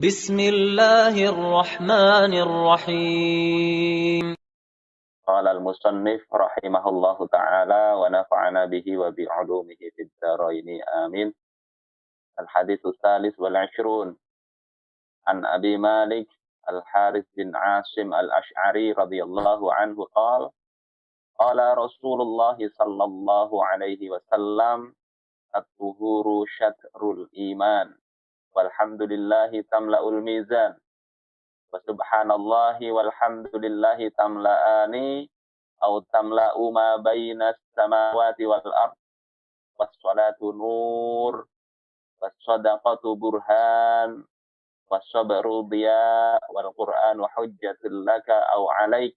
بسم الله الرحمن الرحيم. قال المصنف رحمه الله تعالى ونفعنا به وبعلومه في الدارين آمين. الحديث الثالث والعشرون عن أبي مالك الحارث بن عاصم الأشعري رضي الله عنه قال قال رسول الله صلى الله عليه وسلم الطهور شطر الإيمان والحمد لله تملأ الميزان وسبحان الله والحمد لله تملأان أو تملأ ما بين السماوات والأرض والصلاة نور والصدقة برهان والصبر ضياء والقرآن حجة لك أو عليك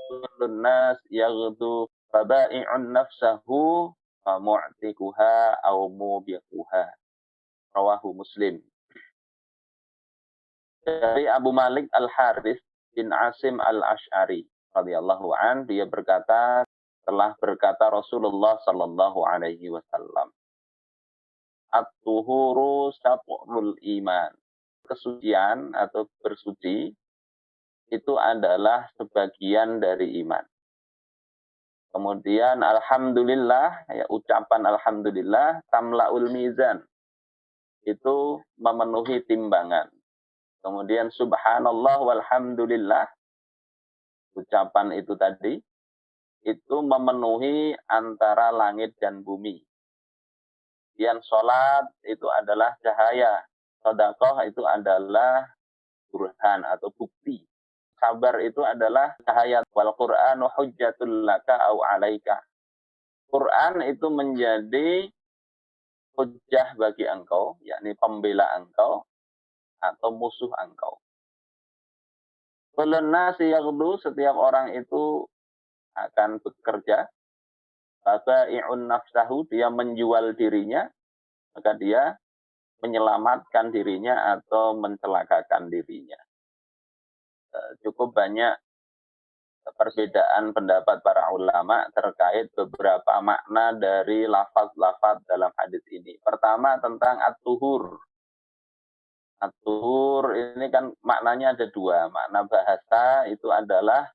كل الناس يغدو فبائع نفسه فمعتقها أو موبقها. Rawahu Muslim. Dari Abu Malik Al-Harith bin Asim Al-Ash'ari radhiyallahu an, dia berkata, telah berkata Rasulullah sallallahu alaihi wasallam, at-tuhuru syatrul iman. Kesucian atau bersuci itu adalah sebagian dari iman. Kemudian alhamdulillah, ya, ucapan alhamdulillah tamlaul mizan, itu memenuhi timbangan. Kemudian subhanallah walhamdulillah, ucapan itu tadi, itu memenuhi antara langit dan bumi. Kemudian sholat itu adalah cahaya. Sedekah itu adalah burhan atau bukti. Sabar itu adalah cahaya. Wal Qur'anu hujjatul laka au alaika. Quran itu menjadi hujjah bagi engkau, yakni pembela engkau atau musuh engkau. Kulun nasi yaghdu, setiap orang itu akan bekerja. Babai'un nafsahu, dia menjual dirinya, maka dia menyelamatkan dirinya atau mencelakakan dirinya. Cukup banyak perbedaan pendapat para ulama terkait beberapa makna dari lafaz-lafaz dalam hadis ini. Pertama tentang at-tuhur. At-tuhur ini kan maknanya ada dua. Makna bahasa itu adalah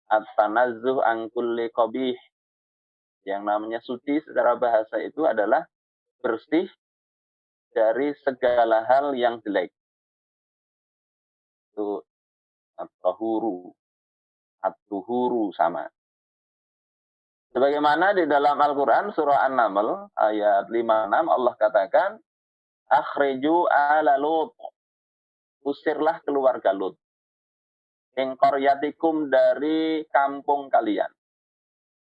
at-tanazzuh an kulli qabih. Yang namanya suci secara bahasa itu adalah bersih dari segala hal yang jelek. Itu at-tuhuru. At-tuhuru sama. Sebagaimana di dalam Al-Quran surah An-Naml ayat 56 Allah katakan, akhriju ala Lut, usirlah keluarga Lut, in qaryatikum, dari kampung kalian,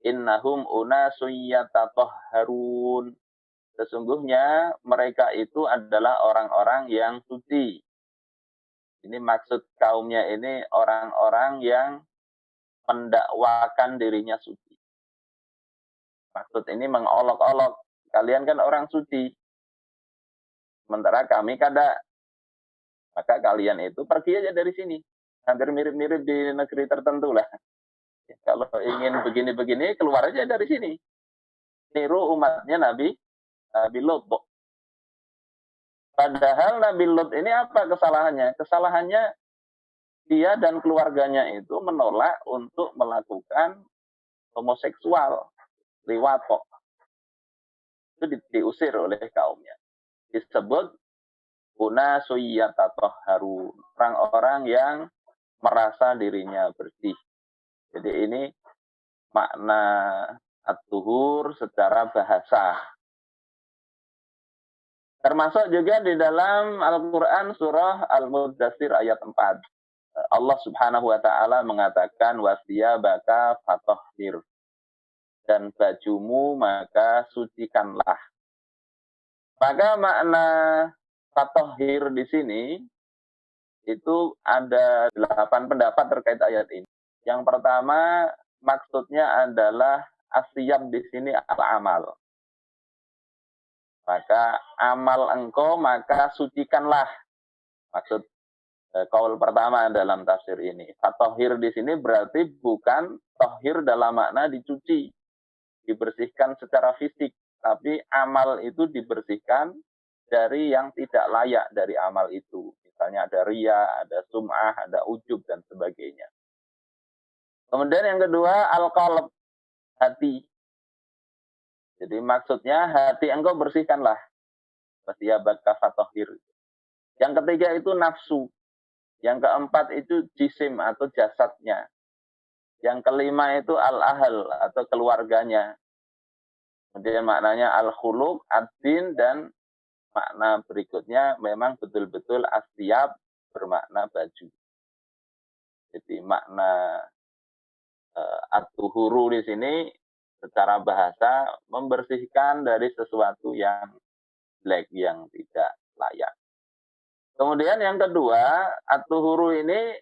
innahum unasun yatatahharun, sesungguhnya mereka itu adalah orang-orang yang suci. Ini maksud kaumnya ini orang-orang yang mendakwakan dirinya suci. Maksud ini mengolok-olok, kalian kan orang suci, sementara kami kada. Maka kalian itu pergi aja dari sini. Hampir mirip-mirip di negeri tertentu lah. Kalau ingin begini-begini, keluar aja dari sini. Niru umatnya Nabi Lut. Padahal Nabi Lut ini apa kesalahannya? Kesalahannya dia dan keluarganya itu menolak untuk melakukan homoseksual, liwato. Itu diusir oleh kaumnya. Disebut unasun, orang-orang yang merasa dirinya bersih. Jadi ini makna at-tuhur secara bahasa. Termasuk juga di dalam Al-Quran surah Al-Muddatsir ayat 4. Allah subhanahu wa ta'ala mengatakan, wasiyabaka fatahhir, dan bajumu maka sucikanlah. Maka makna fatahhir di sini itu ada 8 pendapat terkait ayat ini. Yang pertama, maksudnya adalah asyab di sini al-amal. Maka amal engkau maka sucikanlah. Maksud kaul pertama dalam tafsir ini. Fatahhir di sini berarti bukan tahhir dalam makna dicuci, dibersihkan secara fisik, tapi amal itu dibersihkan dari yang tidak layak dari amal itu. Misalnya ada riya, ada sum'ah, ada ujub, dan sebagainya. Kemudian yang kedua, al-qalb, hati. Jadi maksudnya hati engkau bersihkanlah. Wasiyabaka fatahhir. Yang ketiga itu nafsu. Yang keempat itu jisim atau jasadnya. Yang kelima itu al-ahl atau keluarganya. Kemudian maknanya al-khuluq, ad-din, dan makna berikutnya memang betul-betul asyab bermakna baju. Jadi makna at-tuhuru di sini secara bahasa membersihkan dari sesuatu yang jelek, yang tidak layak. Kemudian yang kedua, at-tuhuru ini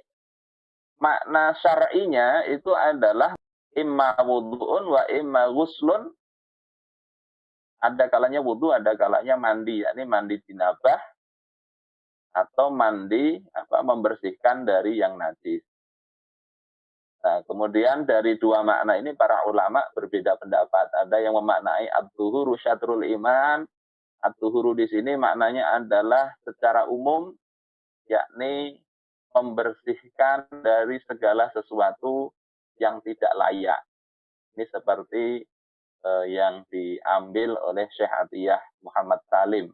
makna syar'inya itu adalah imma wudhu'un wa imma ghuslun. Ada kalanya wudhu, ada kalanya mandi, yakni mandi jinabah atau mandi membersihkan dari yang najis. Nah, kemudian dari dua makna ini para ulama berbeda pendapat. Ada yang memaknai at-tuhuru syatrul iman. At-tuhuru di sini maknanya adalah secara umum, yakni membersihkan dari segala sesuatu yang tidak layak. Ini seperti yang diambil oleh Syekh Atiyah Muhammad Salim.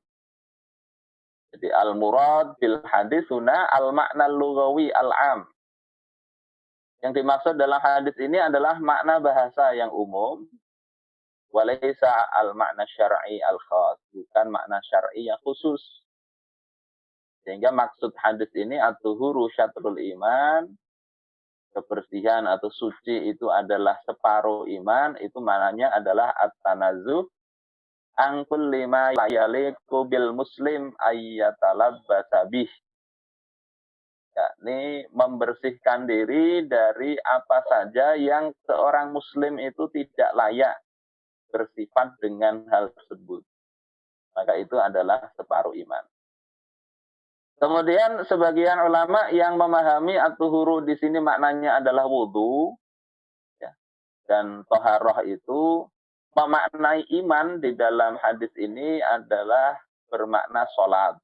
Jadi al-murad bil hadis huna al-makna lughawi al-am. Yang dimaksud dalam hadis ini adalah makna bahasa yang umum, walaysa al-makna syar'i al-khas, bukan makna syar'i yang khusus. Sehingga maksud hadis ini at-tuhuru syatrul iman, kebersihan atau suci itu adalah separuh iman, itu maknanya adalah at-tanazuh angkul lima yaliku bil muslim ayyatalabbasa bih. Yakni membersihkan diri dari apa saja yang seorang muslim itu tidak layak bersifat dengan hal tersebut. Maka itu adalah separuh iman. Kemudian sebagian ulama yang memahami at-tuhuru di sini maknanya adalah wudhu, ya, dan toharoh itu memaknai iman di dalam hadis ini adalah bermakna sholat.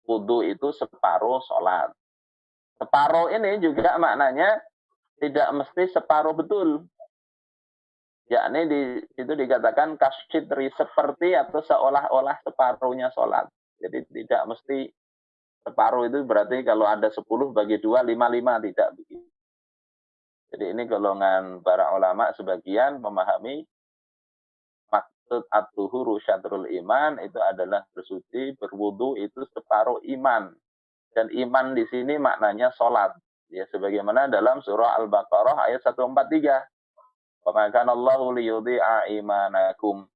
Wudhu itu separuh sholat. Separuh ini juga maknanya tidak mesti separuh betul. Yakni di situ dikatakan kasyidri, seperti atau seolah-olah separuhnya sholat. Jadi tidak mesti separuh itu berarti kalau ada 10 bagi 2, 5, tidak begitu. Jadi ini golongan para ulama sebagian memahami maksud at-tuhuru syatrul iman itu adalah bersuci, berwudu itu separuh iman. Dan iman di sini maknanya sholat. Ya, sebagaimana dalam surah Al-Baqarah ayat 143. Wa ma kana Allahu liyudhi'a imanakum.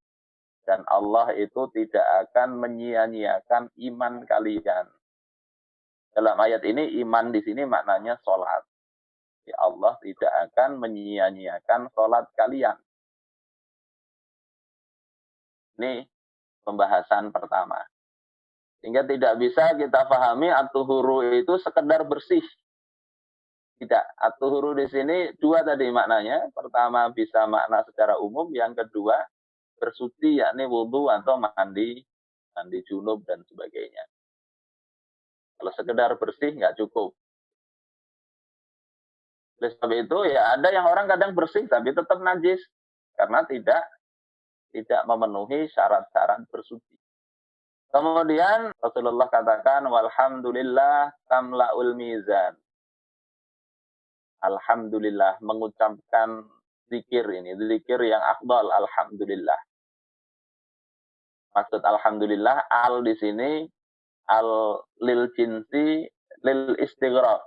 Dan Allah itu tidak akan menyia-nyiakan iman kalian. Dalam ayat ini, iman di sini maknanya sholat. Ya, Allah tidak akan menyia-nyiakan sholat kalian. Ini pembahasan pertama. Sehingga tidak bisa kita pahami at-tuhuru itu sekedar bersih. Tidak, at-tuhuru di sini dua tadi maknanya. Pertama bisa makna secara umum, yang kedua bersuci, yakni wudhu atau mandi junub dan sebagainya. Kalau sekedar bersih nggak cukup. Oleh sebab itu ya ada yang orang kadang bersih tapi tetap najis karena tidak memenuhi syarat-syarat bersuci. Kemudian Rasulullah katakan walhamdulillah tamla'ul mizan. Alhamdulillah, mengucapkan zikir ini, zikir yang afdal, alhamdulillah. Maksud alhamdulillah, al di sini al lil jinsi lil istighraq.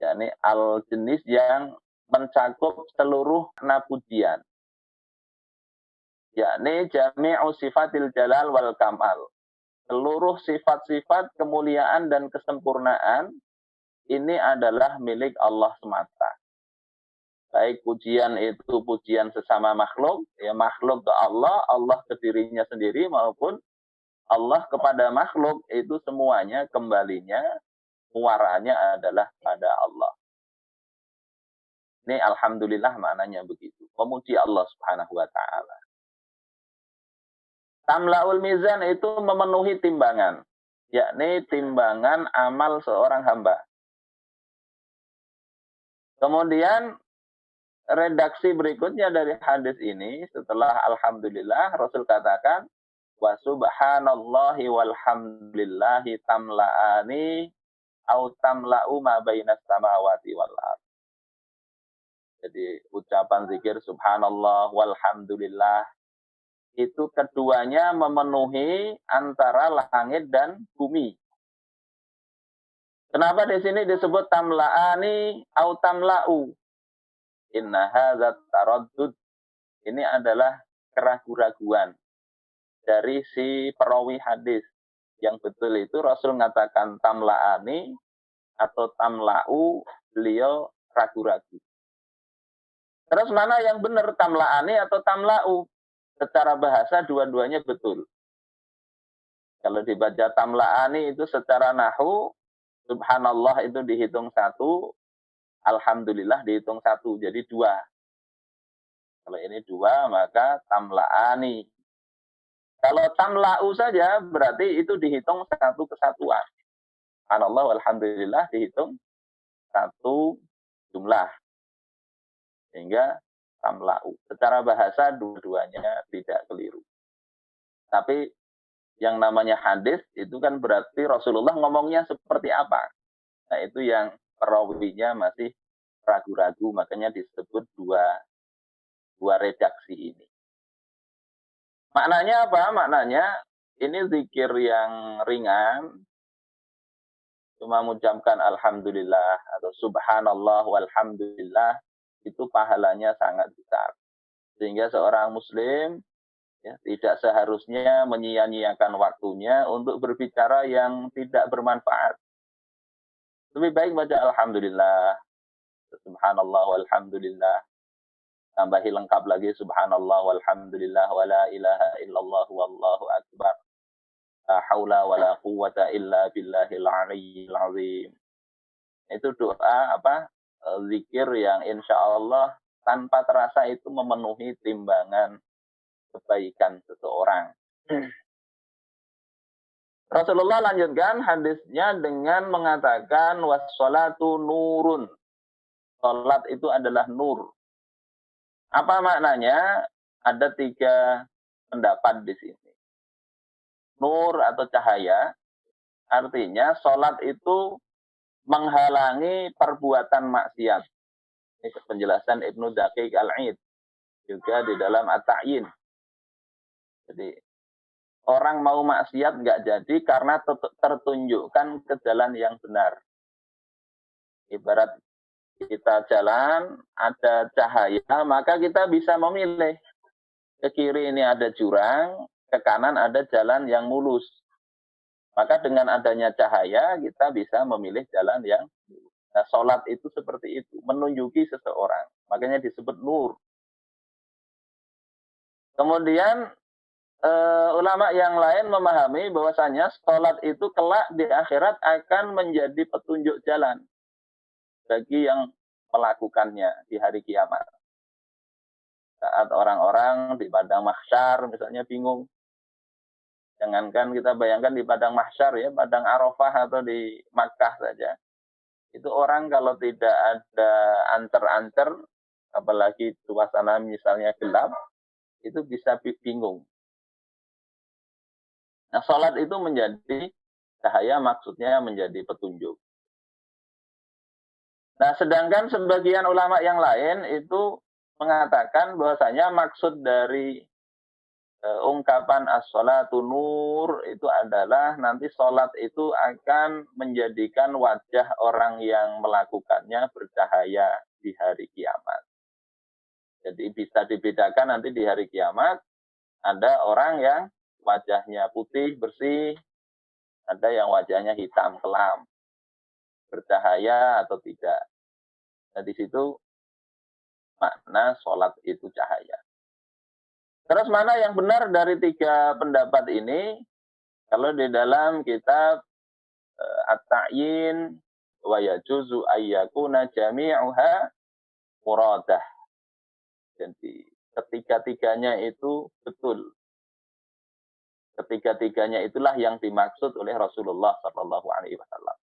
yakni al jenis yang mencakup seluruh makna pujian. Yakni jami'u sifatil jalal wal kamal. Seluruh sifat-sifat kemuliaan dan kesempurnaan ini adalah milik Allah semata. Baik pujian itu pujian sesama makhluk, ya makhluk ke Allah, Allah ke dirinya sendiri, maupun Allah kepada makhluk, itu semuanya kembalinya, muaranya adalah pada Allah. Ini alhamdulillah maknanya begitu. Memuji Allah subhanahu wa ta'ala. Tamla'ul mizan itu memenuhi timbangan, yakni timbangan amal seorang hamba. Kemudian redaksi berikutnya dari hadis ini setelah alhamdulillah Rasul katakan wa subhanallahi walhamdulillahi tamla'ani au tamla'u ma bainas samawati wal ardh. Jadi ucapan zikir subhanallah walhamdulillah itu keduanya memenuhi antara langit dan bumi. Kenapa di sini disebut tamla'ani au tamla'u? Inna hadzat taraddud. Ini adalah keraguan-raguan dari si perawi hadis. Yang betul itu Rasul mengatakan tamla'ani atau tamla'u, beliau ragu-ragu. Terus mana yang benar, tamla'ani atau tamla'u? Secara bahasa dua-duanya betul. Kalau dibaca tamla'ani itu secara nahu, subhanallah itu dihitung satu, alhamdulillah dihitung satu, jadi dua. Kalau ini dua, maka tamla'ani. Kalau tamla'u saja, berarti itu dihitung satu kesatuan. Subhanallah, alhamdulillah dihitung satu jumlah. Sehingga tamla'u. Secara bahasa dua-duanya tidak keliru. Tapi yang namanya hadis itu kan berarti Rasulullah ngomongnya seperti apa. Nah itu yang perawinya masih ragu-ragu, makanya disebut dua redaksi ini. Maknanya apa? Maknanya ini zikir yang ringan, cuma mengucapkan alhamdulillah atau subhanallah walhamdulillah, itu pahalanya sangat besar. Sehingga seorang muslim ya, tidak seharusnya menyia-nyiakan waktunya untuk berbicara yang tidak bermanfaat. Lebih baik baca alhamdulillah, subhanallah walhamdulillah. Tambahi lengkap lagi subhanallah walhamdulillah wala ilaha illallah wallahu akbar. La haula wala quwwata illa billahil aliyyil azim. Itu doa zikir yang insya Allah tanpa terasa itu memenuhi timbangan kebaikan seseorang. Rasulullah lanjutkan hadisnya dengan mengatakan wassalatu nurun. Salat itu adalah nur. Apa maknanya? Ada tiga pendapat di sini. Nur atau cahaya, artinya salat itu menghalangi perbuatan maksiat. Ini penjelasan Ibnu Daqiq Al-Aid juga di dalam At-Ta'yin. Jadi orang mau maksiat nggak jadi karena tertunjukkan ke jalan yang benar. Ibarat kita jalan, ada cahaya, maka kita bisa memilih. Ke kiri ini ada jurang, ke kanan ada jalan yang mulus. Maka dengan adanya cahaya, kita bisa memilih jalan yang mulus. Nah, sholat itu seperti itu, menunjuki seseorang. Makanya disebut nur. Kemudian ulama yang lain memahami bahwasanya sholat itu kelak di akhirat akan menjadi petunjuk jalan bagi yang melakukannya di hari kiamat. Saat orang-orang di padang mahsyar misalnya bingung. Jangankan kita bayangkan di padang mahsyar ya, padang Arafah atau di Makkah saja. Itu orang kalau tidak ada ancer-ancer, apalagi suasana misalnya gelap, itu bisa bingung. Nah, sholat itu menjadi cahaya, maksudnya menjadi petunjuk. Nah, sedangkan sebagian ulama yang lain itu mengatakan bahwasanya maksud dari ungkapan as-sholatu nur itu adalah nanti sholat itu akan menjadikan wajah orang yang melakukannya bercahaya di hari kiamat. Jadi bisa dibedakan nanti di hari kiamat, ada orang yang wajahnya putih, bersih, ada yang wajahnya hitam, kelam, bercahaya atau tidak. Nah, di situ makna sholat itu cahaya. Terus mana yang benar dari tiga pendapat ini? Kalau di dalam kitab At-Ta'yin wa yajuzu ayyakuna jami'uha muradah. Jadi ketiga-tiganya itu betul. Ketiga-tiganya itulah yang dimaksud oleh Rasulullah Shallallahu Alaihi Wasallam.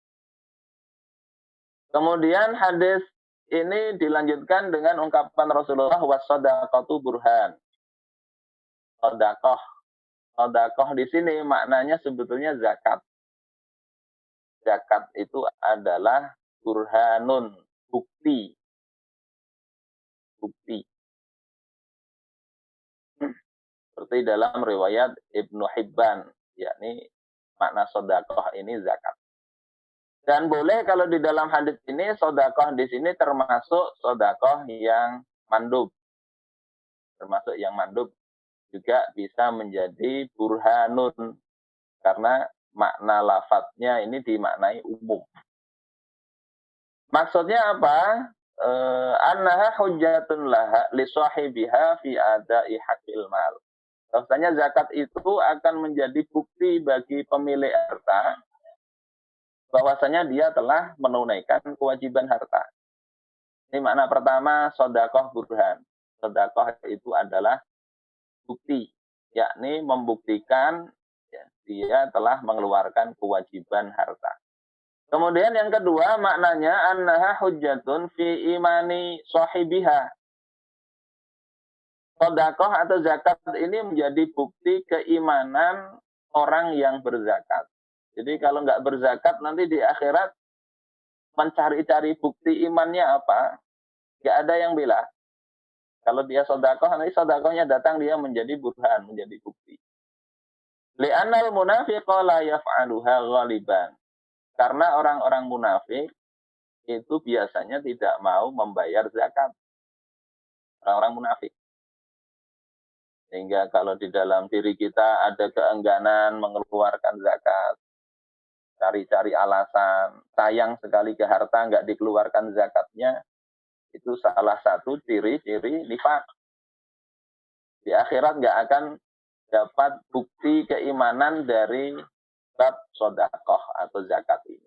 Kemudian hadis ini dilanjutkan dengan ungkapan Rasulullah wassadaqatu burhan. Sedekah. Sedekah di sini maknanya sebetulnya zakat. Zakat itu adalah burhanun, bukti. Bukti. Seperti dalam riwayat Ibnu Hibban, yakni makna sedekah ini zakat. Dan boleh kalau di dalam hadis ini sedekah di sini termasuk sedekah yang mandub. Termasuk yang mandub juga bisa menjadi burhanun karena makna lafadznya ini dimaknai umum. Maksudnya apa? Annaha hujjatun laha li sahibiha fi ada'i haqqil mal. Bahwasanya zakat itu akan menjadi bukti bagi pemilik harta bahwasanya dia telah menunaikan kewajiban harta. Ini makna pertama, sedekah burhan. Sedekah itu adalah bukti, yakni membuktikan ya, dia telah mengeluarkan kewajiban harta. Kemudian yang kedua maknanya annaha hujjatun fi imani sahibiha. Sedekah atau zakat ini menjadi bukti keimanan orang yang berzakat. Jadi kalau nggak berzakat nanti di akhirat mencari-cari bukti imannya apa? Nggak ada yang bilang. Kalau dia sedekah, nanti sedekahnya datang dia menjadi burhan, menjadi bukti. Li'annal munafiqa la yaf'aluha ghaliban. Karena orang-orang munafik itu biasanya tidak mau membayar zakat. Orang-orang munafik. Sehingga kalau di dalam diri kita ada keengganan mengeluarkan zakat, cari-cari alasan, sayang sekali ke harta nggak dikeluarkan zakatnya, itu salah satu ciri-ciri nifaq. Di akhirat nggak akan dapat bukti keimanan dari bab sedekah atau zakat ini.